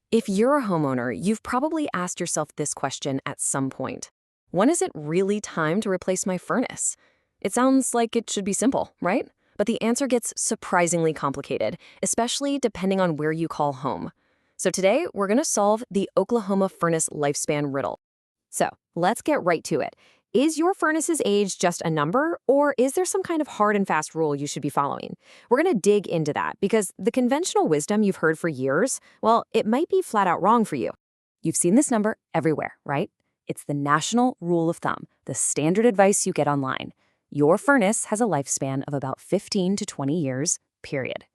If you're a homeowner, you've probably asked yourself this question at some point. When is it really time to replace my furnace? It sounds like it should be simple, right? But the answer gets surprisingly complicated, especially depending on where you call home. So today, we're going to solve the Oklahoma furnace lifespan riddle. So let's get right to it. Is your furnace's age just a number, or is there some kind of hard and fast rule you should be following? We're going to dig into that because the conventional wisdom you've heard for years, well, it might be flat out wrong for you. You've seen this number everywhere, right? It's the national rule of thumb, the standard advice you get online. Your furnace has a lifespan of about 15 to 20 years, period.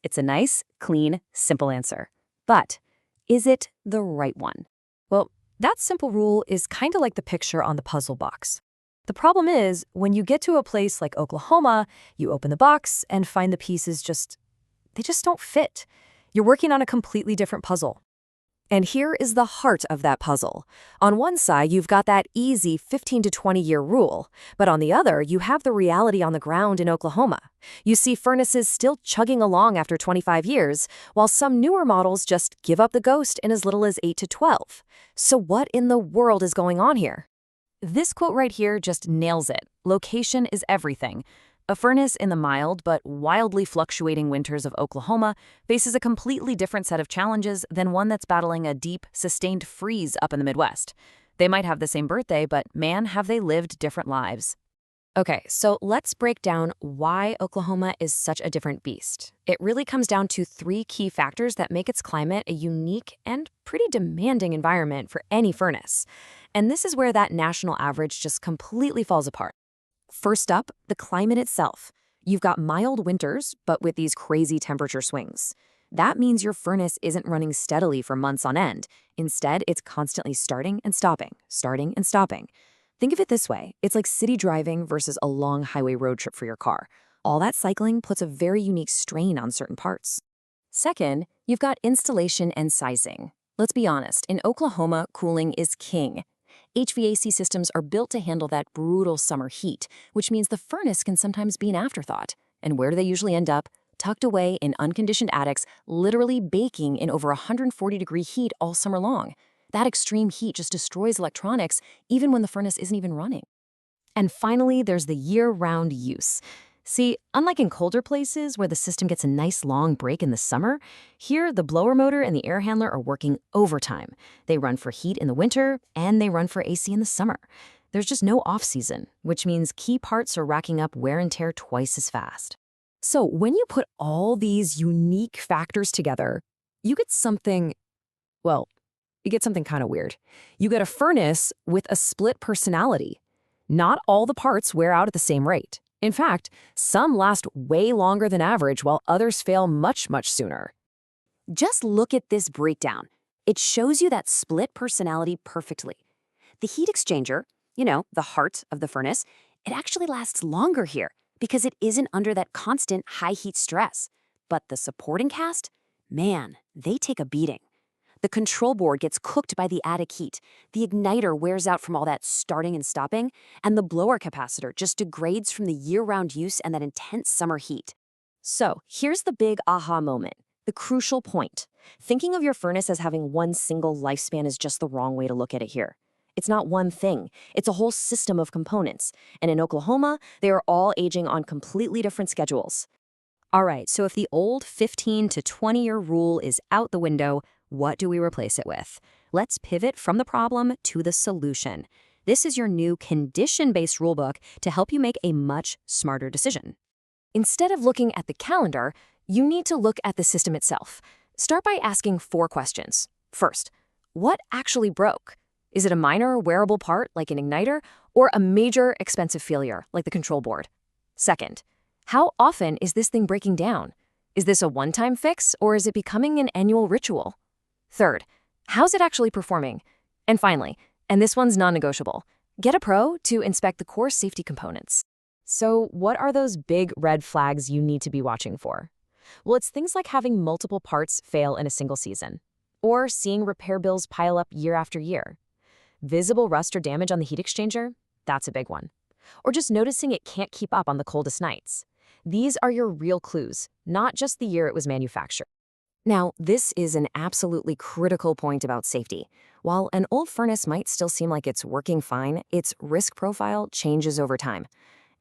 It's a nice, clean, simple answer. But is it the right one? Well, that simple rule is kind of like the picture on the puzzle box. The problem is, when you get to a place like Oklahoma, you open the box and find the pieces they just don't fit. You're working on a completely different puzzle. And here is the heart of that puzzle. On one side, you've got that easy 15 to 20-year rule, but on the other, you have the reality on the ground in Oklahoma. You see furnaces still chugging along after 25 years, while some newer models just give up the ghost in as little as 8 to 12. So what in the world is going on here? This quote right here just nails it. Location is everything. A furnace in the mild but wildly fluctuating winters of Oklahoma faces a completely different set of challenges than one that's battling a deep, sustained freeze up in the Midwest. They might have the same birthday, but man, have they lived different lives. Okay, so let's break down why Oklahoma is such a different beast. It really comes down to three key factors that make its climate a unique and pretty demanding environment for any furnace. And this is where that national average just completely falls apart. First up, the climate itself. You've got mild winters, but with these crazy temperature swings. That means your furnace isn't running steadily for months on end. Instead, it's constantly starting and stopping, starting and stopping. Think of it this way. It's like city driving versus a long highway road trip for your car. All that cycling puts a very unique strain on certain parts. Second, you've got installation and sizing. Let's be honest, in Oklahoma, cooling is king. HVAC systems are built to handle that brutal summer heat, which means the furnace can sometimes be an afterthought. And where do they usually end up? Tucked away in unconditioned attics, literally baking in over 140-degree heat all summer long. That extreme heat just destroys electronics, even when the furnace isn't even running. And finally, there's the year-round use. See, unlike in colder places where the system gets a nice long break in the summer, here the blower motor and the air handler are working overtime. They run for heat in the winter, and they run for AC in the summer. There's just no off-season, which means key parts are racking up wear and tear twice as fast. So when you put all these unique factors together, you get something, well, you get something kind of weird. You get a furnace with a split personality. Not all the parts wear out at the same rate. In fact, some last way longer than average while others fail much, much sooner. Just look at this breakdown. It shows you that split personality perfectly. The heat exchanger, the heart of the furnace, it actually lasts longer here because it isn't under that constant high heat stress. But the supporting cast, man, they take a beating. The control board gets cooked by the attic heat, the igniter wears out from all that starting and stopping, and the blower capacitor just degrades from the year-round use and that intense summer heat. So here's the big aha moment, the crucial point. Thinking of your furnace as having one single lifespan is just the wrong way to look at it here. It's not one thing, it's a whole system of components. And in Oklahoma, they are all aging on completely different schedules. All right, so if the old 15 to 20-year rule is out the window, what do we replace it with? Let's pivot from the problem to the solution. This is your new condition-based rulebook to help you make a much smarter decision. Instead of looking at the calendar, you need to look at the system itself. Start by asking 4 questions. First, what actually broke? Is it a minor wearable part like an igniter or a major expensive failure like the control board? Second, how often is this thing breaking down? Is this a one-time fix or is it becoming an annual ritual? Third, how's it actually performing? And finally, and this one's non-negotiable, get a pro to inspect the core safety components. So what are those big red flags you need to be watching for? Well, it's things like having multiple parts fail in a single season, or seeing repair bills pile up year after year. Visible rust or damage on the heat exchanger? That's a big one. Or just noticing it can't keep up on the coldest nights. These are your real clues, not just the year it was manufactured. Now, this is an absolutely critical point about safety. While an old furnace might still seem like it's working fine, its risk profile changes over time.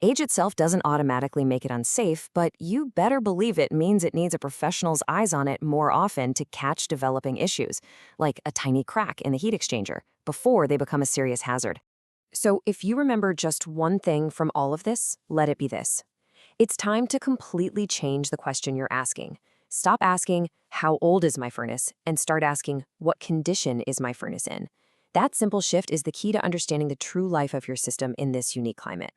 Age itself doesn't automatically make it unsafe, but you better believe it means it needs a professional's eyes on it more often to catch developing issues, like a tiny crack in the heat exchanger, before they become a serious hazard. So if you remember just one thing from all of this, let it be this. It's time to completely change the question you're asking. Stop asking, how old is my furnace? And start asking, what condition is my furnace in? That simple shift is the key to understanding the true life of your system in this unique climate.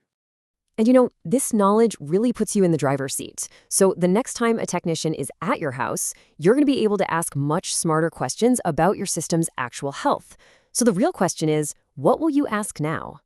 And this knowledge really puts you in the driver's seat. So the next time a technician is at your house, you're going to be able to ask much smarter questions about your system's actual health. So the real question is, what will you ask now?